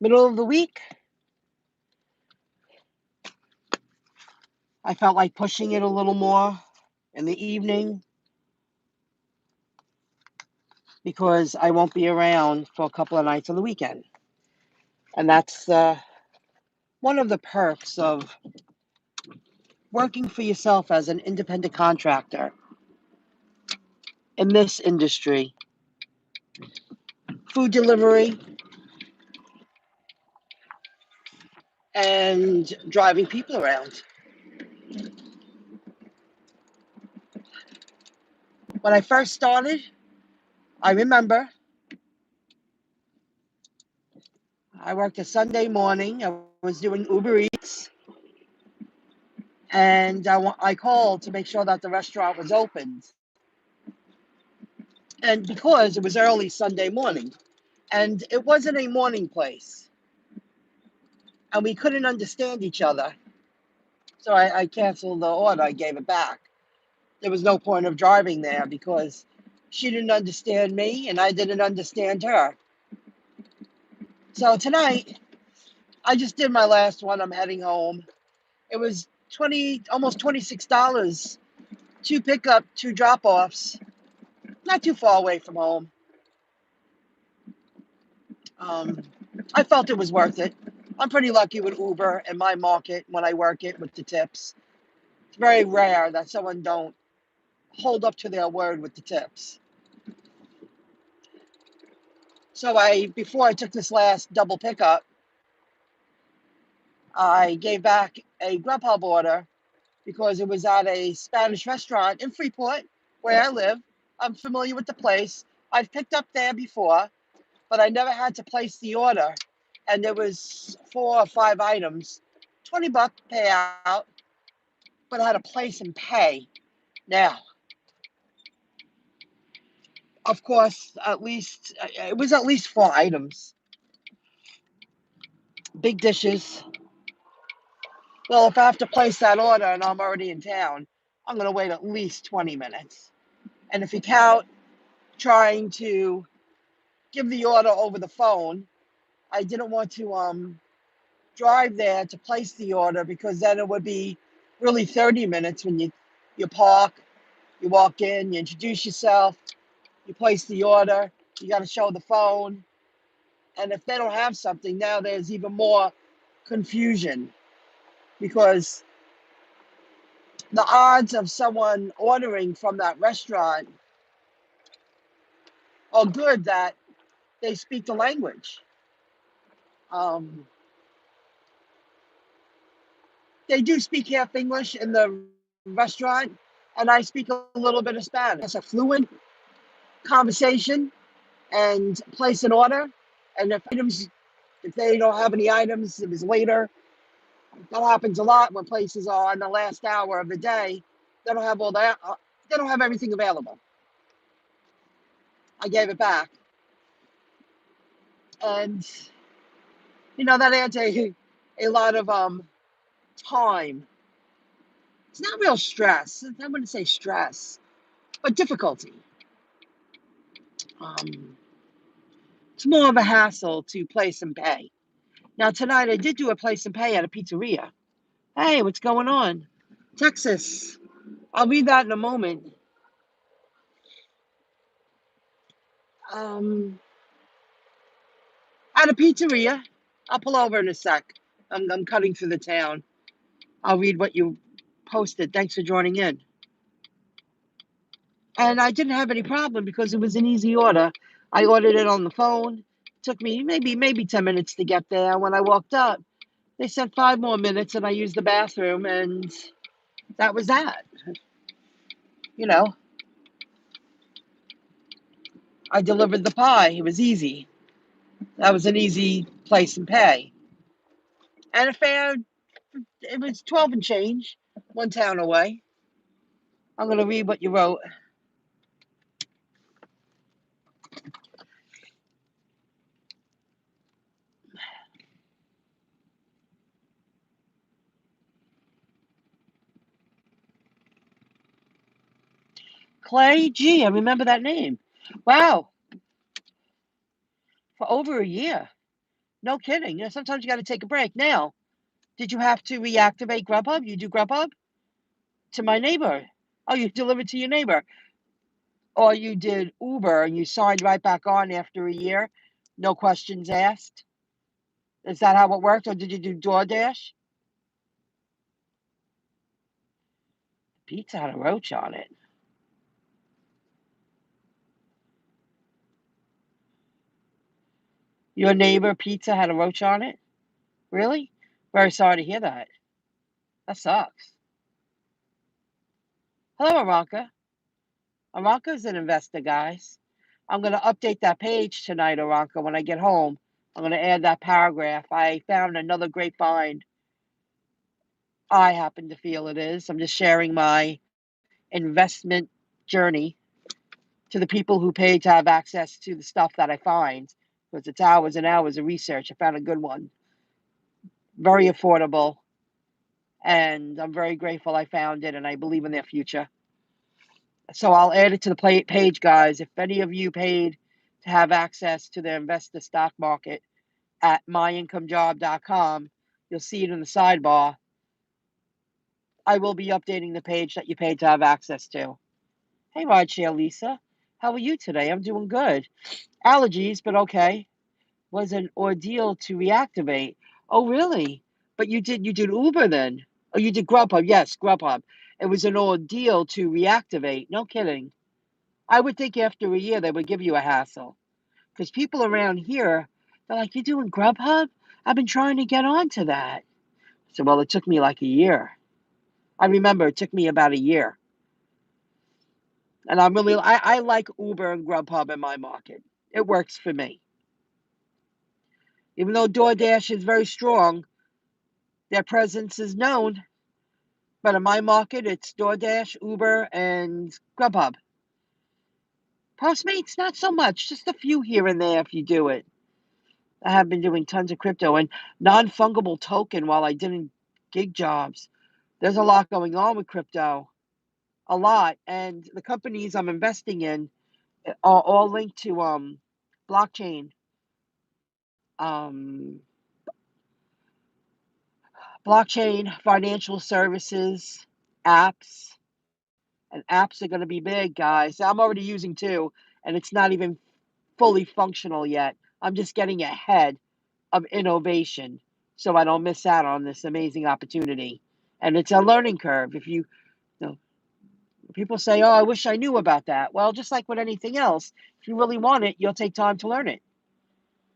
Middle of the week, I felt like pushing it a little more in the evening because I won't be around for a couple of nights on the weekend. And that's one of the perks of working for yourself as an independent contractor in this industry. Food delivery and driving people around. When I first started, I remember I worked a Sunday morning. I was doing Uber Eats, and I called to make sure that the restaurant was open. And because it was early Sunday morning, and it wasn't a morning place, and we couldn't understand each other. So I canceled the order. I gave it back. There was no point of driving there because she didn't understand me, and I didn't understand her. So tonight, I just did my last one. I'm heading home. It was almost $26, 2 pickup, 2 drop-offs. Not too far away from home. I felt it was worth it. I'm pretty lucky with Uber and my market when I work it with the tips. It's very rare that someone don't hold up to their word with the tips. So before I took this last double pickup, I gave back a Grubhub order because it was at a Spanish restaurant in Freeport, where I live. I'm familiar with the place. I've picked up there before, but I never had to place the order. And there was 4 or 5 items, $20 payout, but I had to place and pay. Now, of course, it was at least 4 items. Big dishes. Well, if I have to place that order and I'm already in town, I'm going to wait at least 20 minutes. And if you count trying to give the order over the phone, I didn't want to drive there to place the order because then it would be really 30 minutes when you park, you walk in, you introduce yourself, you place the order, you got to show the phone. And if they don't have something, now there's even more confusion because the odds of someone ordering from that restaurant are good that they speak the language. They do speak half English in the restaurant, and I speak a little bit of Spanish. It's a fluent conversation and place an order. And if they don't have any items, it was later. That happens a lot when places are in the last hour of the day. They don't have all that. They don't have everything available. I gave it back, and that adds a lot of time. It's not real stress. I wouldn't say stress, but difficulty. Um, it's more of a hassle to place and pay. Now tonight I did do a place and pay at a pizzeria. Hey, what's going on? Texas. I'll read that in a moment. At a pizzeria. I'll pull over in a sec. I'm cutting through the town. I'll read what you posted. Thanks for joining in. And I didn't have any problem because it was an easy order. I ordered it on the phone. It took me maybe 10 minutes to get there. When I walked up, they said 5 more minutes and I used the bathroom and that was that. You know, I delivered the pie. It was easy. That was an easy place and pay. And a fare, it was 12 and change, one town away. I'm going to read what you wrote. Clay G, I remember that name. Wow, for over a year. No kidding. You know, sometimes you got to take a break. Now, did you have to reactivate Grubhub? You do Grubhub? To my neighbor. Oh, you delivered to your neighbor. Or you did Uber and you signed right back on after a year? No questions asked? Is that how it worked? Or did you do DoorDash? Pizza had a roach on it. Your neighbor pizza had a roach on it? Really? Very sorry to hear that. That sucks. Hello, Aranka. Aranka's an investor, guys. I'm going to update that page tonight, Aranka, when I get home. I'm going to add that paragraph. I found another great find. I happen to feel it is. I'm just sharing my investment journey to the people who pay to have access to the stuff that I find, because it's hours and hours of research. I found a good one. Very affordable. And I'm very grateful I found it, and I believe in their future. So I'll add it to the page, guys. If any of you paid to have access to the investor stock market at MyIncomeJob.com, you'll see it in the sidebar. I will be updating the page that you paid to have access to. Hey, Rideshare Lisa. How are you today? I'm doing good. Allergies, but okay. Was an ordeal to reactivate. Oh, really? But you did Uber then? Oh, you did Grubhub? Yes, Grubhub. It was an ordeal to reactivate. No kidding. I would think after a year they would give you a hassle, because people around here, they're like, "You doing Grubhub? I've been trying to get onto that." So, well, it took me like a year. I remember it took me about a year. And I like Uber and Grubhub in my market. It works for me. Even though DoorDash is very strong, their presence is known. But in my market, it's DoorDash, Uber, and Grubhub. Postmates, not so much. Just a few here and there if you do it. I have been doing tons of crypto and non-fungible token while I didn't gig jobs. There's a lot going on with crypto, a lot. And the companies I'm investing in are all linked to blockchain, um, financial services, apps. And apps are going to be big, guys. I'm already using two, and it's not even fully functional yet. I'm just getting ahead of innovation so I don't miss out on this amazing opportunity. And it's a learning curve. You know, people say, "Oh, I wish I knew about that." Well, just like with anything else, if you really want it, you'll take time to learn it.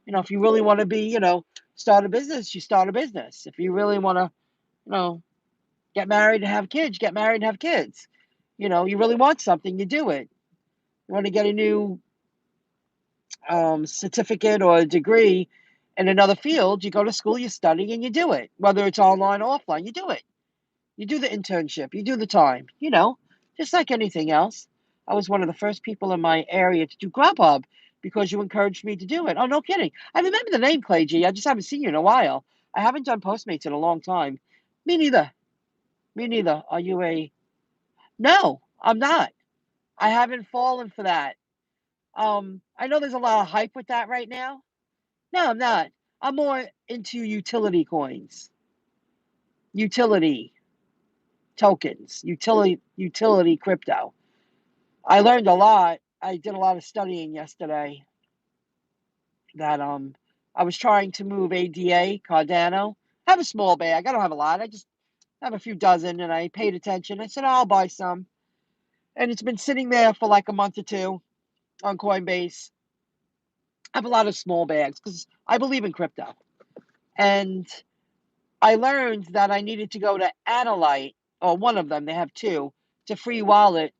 If you really want to start a business, you start a business. If you really want to, you know, get married and have kids, get married and have kids. You really want something, you do it. You want to get a new certificate or a degree in another field, you go to school, you study, and you do it. Whether it's online or offline, you do it. You do the internship, you do the time, just like anything else. I was one of the first people in my area to do Grubhub because you encouraged me to do it. Oh, no kidding. I remember the name, Clay G. I just haven't seen you in a while. I haven't done Postmates in a long time. Me neither. Me neither. Are you a. No, I'm not. I haven't fallen for that. I know there's a lot of hype with that right now. No, I'm not. I'm more into utility coins, utility tokens, utility crypto. I learned a lot. I did a lot of studying yesterday that I was trying to move ADA, Cardano. I have a small bag. I don't have a lot. I just have a few dozen, and I paid attention. I said, I'll buy some. And it's been sitting there for like a month or two on Coinbase. I have a lot of small bags because I believe in crypto. And I learned that I needed to go to Analyte, or one of them, they have two. It's a free wallet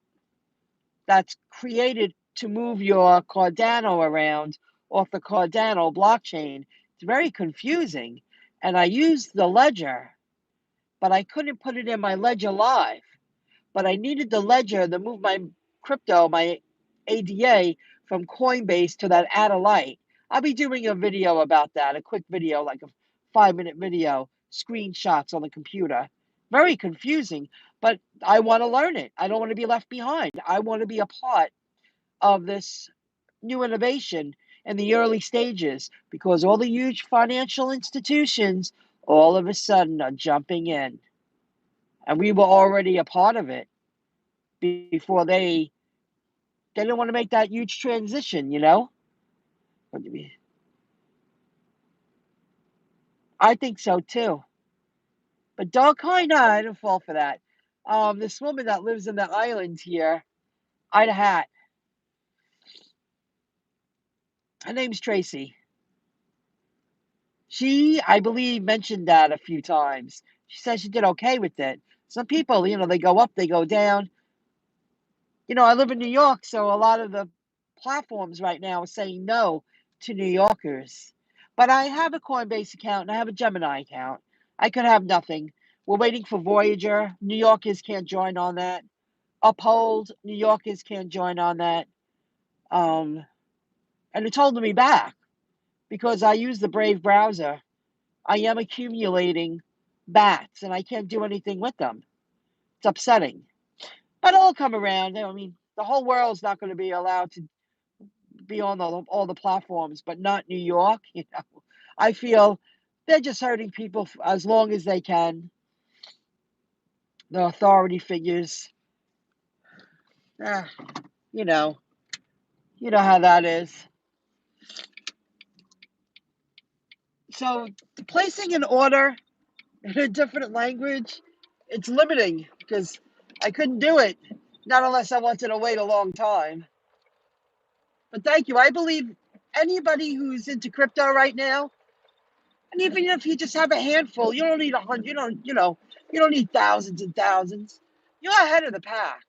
that's created to move your Cardano around off the Cardano blockchain. It's very confusing. And I used the ledger, but I couldn't put it in my ledger live. But I needed the ledger to move my crypto, my ADA, from Coinbase to that Analyte. I'll be doing a video about that, a quick video, like a 5-minute video, screenshots on the computer. Very confusing, but I want to learn it. I don't want to be left behind. I want to be a part of this new innovation in the early stages because all the huge financial institutions all of a sudden are jumping in. And we were already a part of it before they didn't want to make that huge transition, you know? What do you mean? I think so too. But don't kind of, I didn't fall for that. This woman that lives in the island here, Ida Hat, her name's Tracy. She, I believe, mentioned that a few times. She said she did okay with it. Some people, they go up, they go down. I live in New York, so a lot of the platforms right now are saying no to New Yorkers. But I have a Coinbase account and I have a Gemini account. I could have nothing. We're waiting for Voyager. New Yorkers can't join on that. Uphold, New Yorkers can't join on that. And it's holding me back because I use the Brave browser. I am accumulating bats and I can't do anything with them. It's upsetting. But it'll come around. I mean, the whole world's not going to be allowed to be on all the platforms, but not New York. I feel they're just hurting people as long as they can. The authority figures, ah, you know, you know how that is. So placing an order in a different language, it's limiting because I couldn't do it, not unless I wanted to wait a long time. But thank you. I believe anybody who's into crypto right now, and even if you just have a handful, you don't need 100. You don't need thousands and thousands. You're ahead of the pack.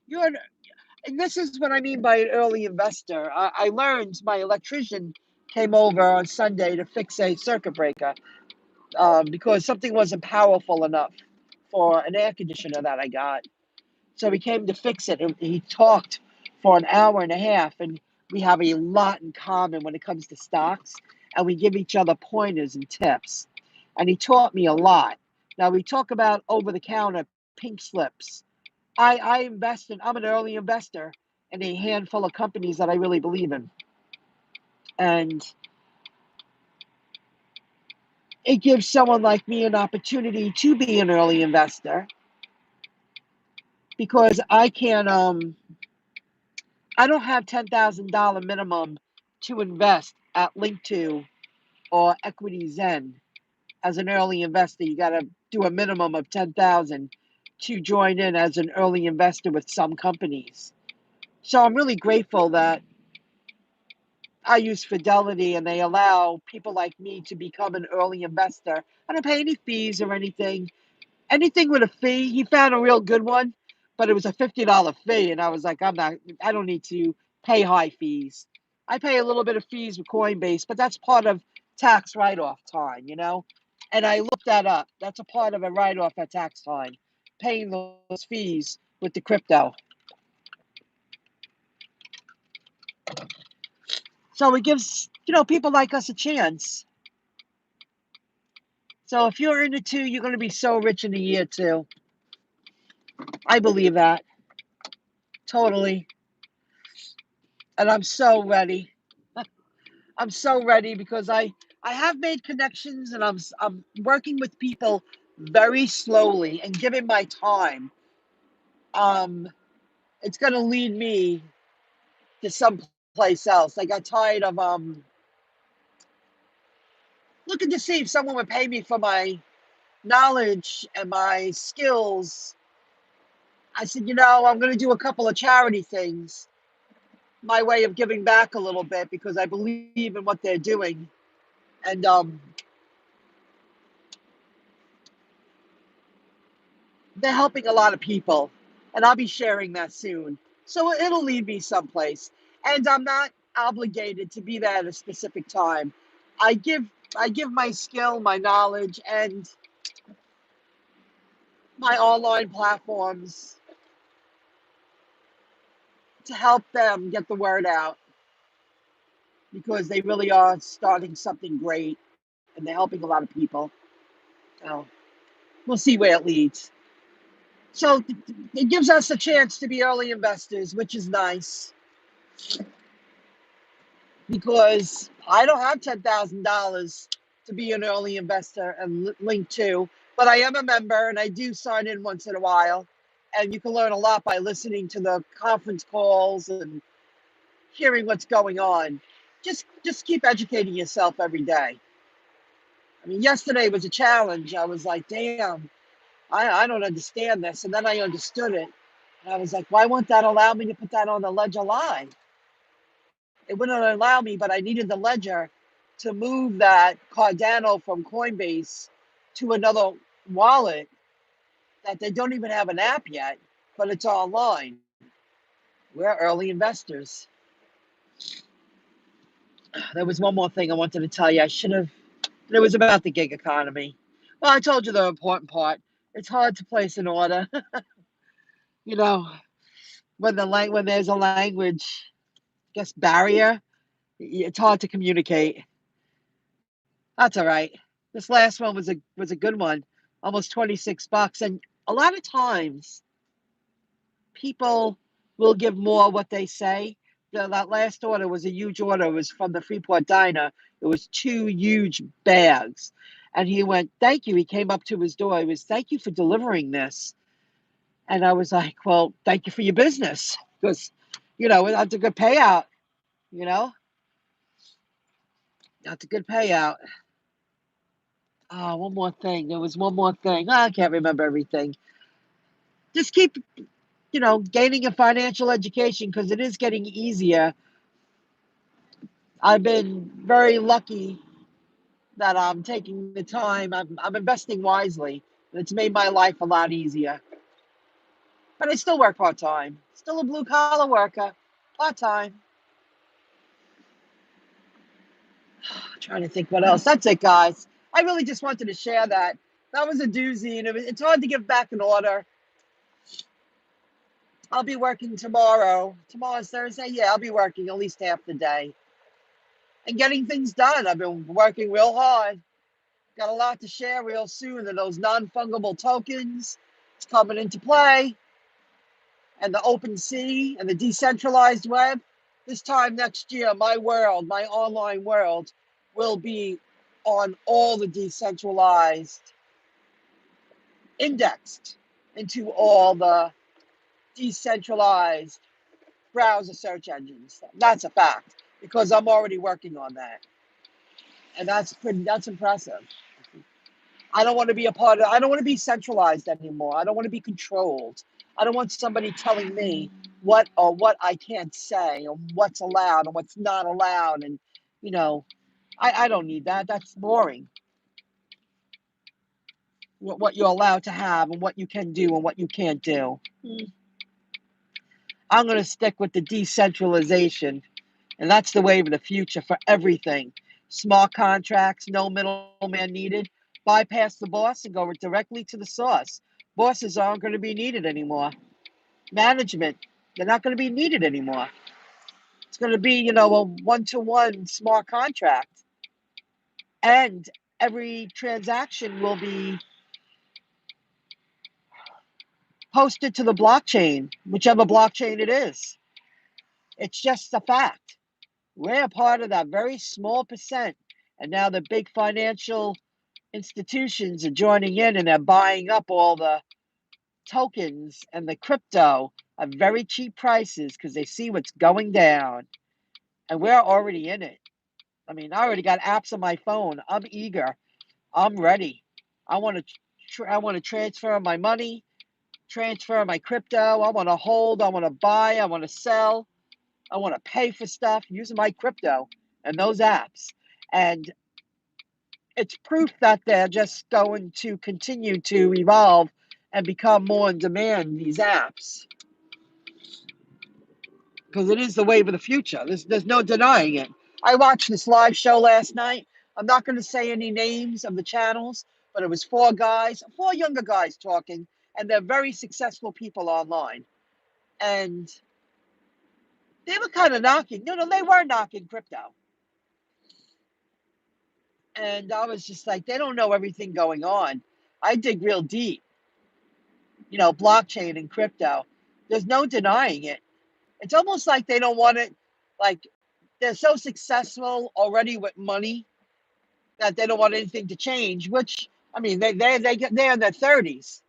You're, and this is what I mean by an early investor. I learned my electrician came over on Sunday to fix a circuit breaker because something wasn't powerful enough for an air conditioner that I got. So he came to fix it. And he talked for an hour and a half, and we have a lot in common when it comes to stocks, and we give each other pointers and tips. And he taught me a lot. Now we talk about over-the-counter pink slips. I invest in. I'm an early investor in a handful of companies that I really believe in, and it gives someone like me an opportunity to be an early investor because I can I don't have $10,000 minimum to invest at Link2 or Equity Zen. As an early investor, you got to do a minimum of 10,000 to join in as an early investor with some companies. So I'm really grateful that I use Fidelity and they allow people like me to become an early investor. I don't pay any fees or anything. Anything with a fee, he found a real good one, but it was a $50 fee. And I was like, I don't need to pay high fees. I pay a little bit of fees with Coinbase, but that's part of tax write-off time. And I looked that up. That's a part of a write-off at tax time, paying those fees with the crypto. So it gives, people like us a chance. So if you're in it too, you're going to be so rich in a year too. I believe that. Totally. And I'm so ready. I'm so ready because I have made connections and I'm working with people very slowly and giving my time. Um, it's going to lead me to someplace else. I got tired of looking to see if someone would pay me for my knowledge and my skills. I said, I'm going to do a couple of charity things, my way of giving back a little bit because I believe in what they're doing. And they're helping a lot of people, and I'll be sharing that soon. So it'll lead me someplace, and I'm not obligated to be there at a specific time. I give I give my skill, my knowledge, and my online platforms to help them get the word out because they really are starting something great and they're helping a lot of people. So we'll see where it leads. So it gives us a chance to be early investors, which is nice. because I don't have $10,000 to be an early investor and link to, but I am a member and I do sign in once in a while. And you can learn a lot by listening to the conference calls and hearing what's going on. Just keep educating yourself every day. I mean, yesterday was a challenge. I was like, damn, I don't understand this. And then I understood it. And I was like, why won't that allow me to put that on the ledger live? It wouldn't allow me, but I needed the ledger to move that Cardano from Coinbase to another wallet that they don't even have an app yet, but it's online. We're early investors. There was one more thing I wanted to tell you. I should have, it was about the gig economy. Well, I told you the important part. It's hard to place an order. You know, when there's a language, I guess, barrier, it's hard to communicate. That's all right. This last one was a good one, almost $26. And a lot of times, people will give more what they say. That last order was a huge order. It was from the Freeport Diner. It was 2 huge bags, and he went, "Thank you." He came up to his door. He was, "Thank you for delivering this." And I was like, "Well, thank you for your business, because, that's a good payout. You know, that's a good payout." Oh, one more thing. There was one more thing. I can't remember everything. Just keep, gaining a financial education, because it is getting easier. I've been very lucky that I'm taking the time. I'm investing wisely, and it's made my life a lot easier. But I still work part time. Still a blue collar worker, part time. Trying to think what else. That's it, guys. I really just wanted to share that. That was a doozy, and it's hard to give back an order. I'll be working tomorrow. Tomorrow's Thursday. Yeah, I'll be working at least half the day and getting things done. I've been working real hard. Got a lot to share real soon. And those non-fungible tokens, it's coming into play. And the open sea and the decentralized web. This time next year, my world, my online world, will be on all the decentralized, indexed into all the decentralized browser search engines. That's a fact, because I'm already working on that. And that's impressive. I don't want to be I don't want to be centralized anymore. I don't want to be controlled. I don't want somebody telling me what I can't say, or what's allowed and what's not allowed. And, I don't need that. That's boring. What you're allowed to have and what you can do and what you can't do. I'm going to stick with the decentralization. And that's the wave of the future for everything. Smart contracts, no middleman needed. Bypass the boss and go directly to the source. Bosses aren't going to be needed anymore. Management, they're not going to be needed anymore. It's going to be, a one-to-one smart contract. And every transaction will be posted to the blockchain, whichever blockchain it is. It's just a fact. We're a part of that very small percent. And now the big financial institutions are joining in, and they're buying up all the tokens and the crypto at very cheap prices, because they see what's going down. And we're already in it. I mean, I already got apps on my phone. I'm eager. I'm ready. I want to transfer my money, transfer my crypto. I want to hold. I want to buy. I want to sell. I want to pay for stuff using my crypto and those apps. And it's proof that they're just going to continue to evolve and become more in demand, these apps. Because it is the wave of the future. There's no denying it. I watched this live show last night. I'm not going to say any names of the channels, but it was 4 guys, 4 younger guys talking, and they're very successful people online. And they were kind of knocking. They were knocking crypto. And I was just like, they don't know everything going on. I dig real deep, blockchain and crypto. There's no denying it. It's almost like they don't want it, like, they're so successful already with money that they don't want anything to change, which, I mean, they're in their 30s.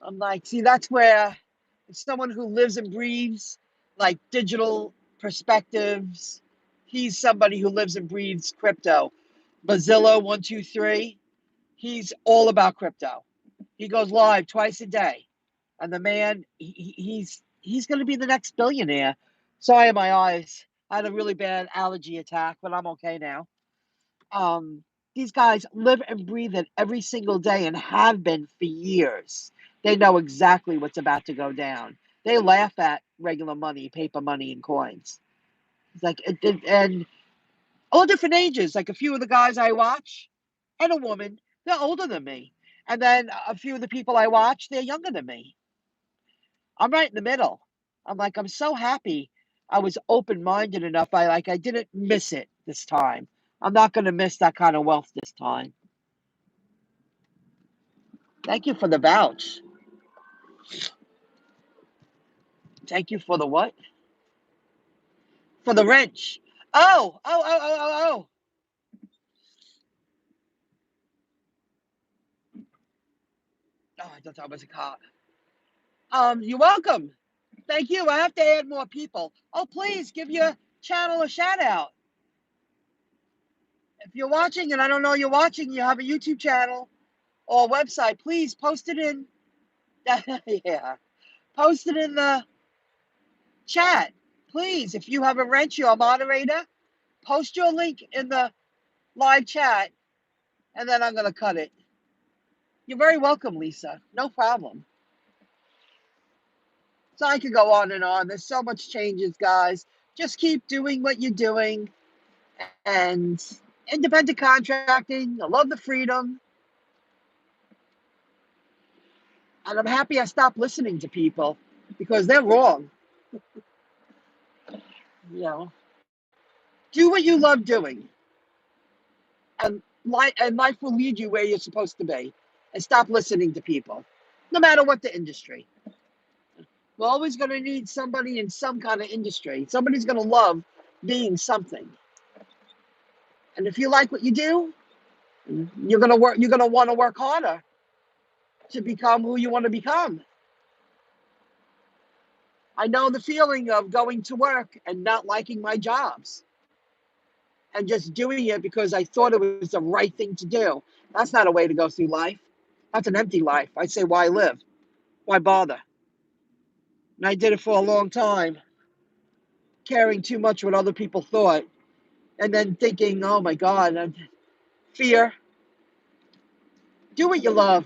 I'm like, see, that's where someone who lives and breathes like digital perspectives, he's somebody who lives and breathes crypto. Bazillo123, he's all about crypto. He goes live twice a day. And the man, he's going to be the next billionaire. Sorry, my eyes. I had a really bad allergy attack, but I'm okay now. Um, these guys live and breathe it every single day and have been for years. They know exactly what's about to go down. They laugh at regular money, paper money, and coins. It's like, and all different ages. Like a few of the guys I watch, and a woman, they're older than me. And then a few of the people I watch, they're younger than me. I'm right in the middle. I'm like, I'm so happy I was open-minded enough. I didn't miss it this time. I'm not going to miss that kind of wealth this time. Thank you for the vouch. Thank you for the what? For the wrench. Oh. Oh, I thought that was a cop. You're welcome. Thank you. I have to add more people. Oh, please give your channel a shout out. If you're watching and I don't know you're watching, you have a YouTube channel or a website, please post it in. Yeah. Post it in the chat. Please, if you have a wrench, you're a moderator, post your link in the live chat, and then I'm going to cut it. You're very welcome, Lisa. No problem. So I could go on and on. There's so much changes, guys. Just keep doing what you're doing. And independent contracting, I love the freedom. And I'm happy I stopped listening to people because they're wrong. You know, do what you love doing. And life will lead you where you're supposed to be. And stop listening to people, no matter what the industry. We're always going to need somebody in some kind of industry. Somebody's going to love being something. And if you like what you do, you're going to work. You're going to want to work harder to become who you want to become. I know the feeling of going to work and not liking my jobs and just doing it because I thought it was the right thing to do. That's not a way to go through life. That's an empty life. I say, why live? Why bother? And I did it for a long time, caring too much what other people thought, and then thinking, oh my God, fear. Do what you love.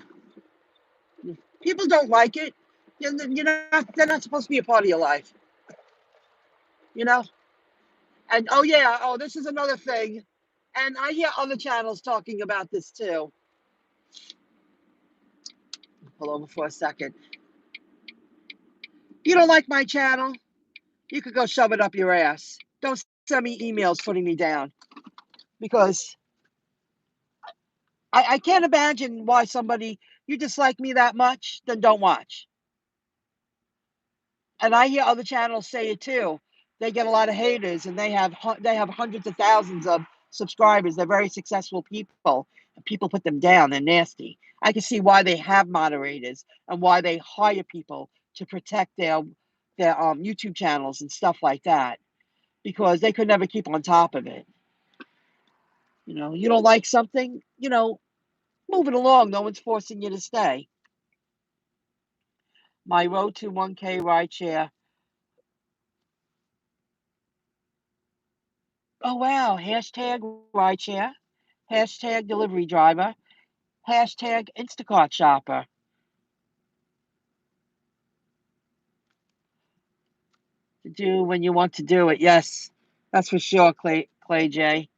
People don't like it. They're not supposed to be a part of your life, you know? And oh yeah, this is another thing. And I hear other channels talking about this too. Pull over for a second. If you don't like my channel, you could go shove it up your ass. Don't send me emails putting me down because I can't imagine why somebody, you dislike me that much, then don't watch. And I hear other channels say it too. They get a lot of haters, and they have hundreds of thousands of subscribers. They're very successful people, and people put them down. They're nasty. I can see why they have moderators and why they hire people to protect their YouTube channels and stuff like that, because they could never keep on top of it. You don't like something, move it along. No one's forcing you to stay. My road to 1K rideshare. Oh, wow. Hashtag rideshare. Hashtag delivery driver. Hashtag Instacart shopper. To do when you want to do it. Yes, that's for sure, Clay J.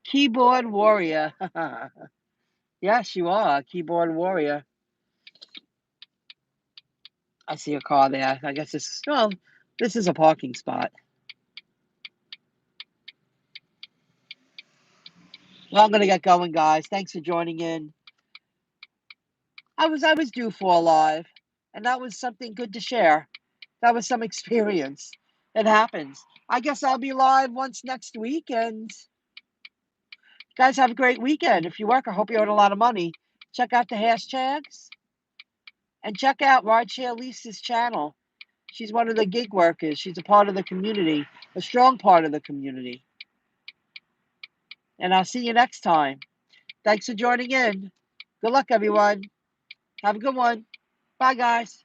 Keyboard warrior. Yes, you are a keyboard warrior. I see a car there. I guess this is a parking spot. Well, I'm gonna get going, guys. Thanks for joining in. I was due for a live, and that was something good to share. That was some experience. It happens. I guess I'll be live once next week. And guys, have a great weekend. If you work, I hope you earn a lot of money. Check out the hashtags and check out Rideshare Lisa's channel. She's one of the gig workers. She's a part of the community, a strong part of the community. And I'll see you next time. Thanks for joining in. Good luck, everyone. Have a good one. Bye, guys.